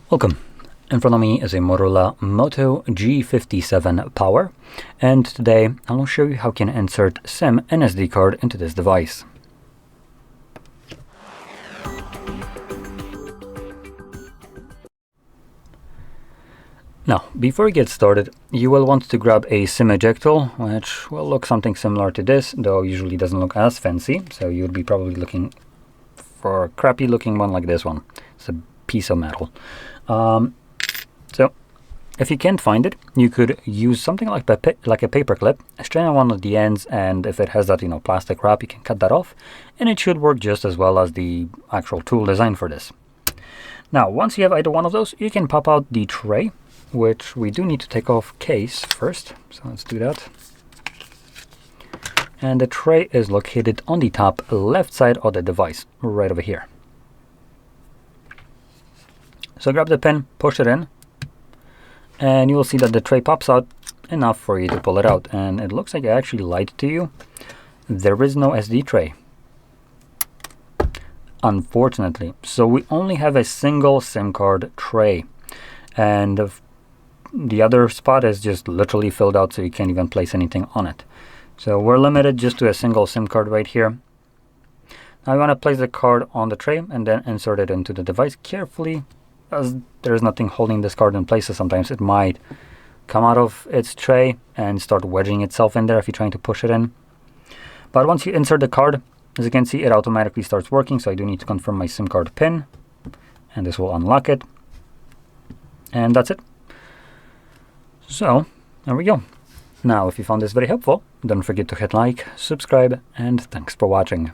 Welcome. In front of me is a Motorola Moto G57 Power, and today I'll show you how you can insert SIM and SD card into this device. Now, before we get started, you will want to grab a SIM ejector, which will look something similar to this, though usually doesn't look as fancy, so you'd be probably looking for a crappy looking one like this one. It's a piece of metal. So if you can't find it, you could use something like a paperclip, straighten one of the ends, and if it has that plastic wrap, you can cut that off, and it should work just as well as the actual tool designed for this. Now, once you have either one of those, you can pop out the tray, which we do need to take off case first, so let's do that. And the tray is located on the top left side of the device, right over here. So grab the pin, push it in, and you will see that the tray pops out enough for you to pull it out. And it looks like I actually lied to you. There is no SD tray, unfortunately. So we only have a single SIM card tray, and the other spot is just literally filled out, so you can't even place anything on it. So we're limited just to a single SIM card right here. Now you want to place the card on the tray and then insert it into the device carefully, as there's nothing holding this card in place, so sometimes it might come out of its tray and start wedging itself in there if you're trying to push it in. But once you insert the card, as you can see, it automatically starts working, so I do need to confirm my SIM card pin, and this will unlock it. And that's it. So there we go. Now, if you found this very helpful, don't forget to hit like, subscribe, and thanks for watching.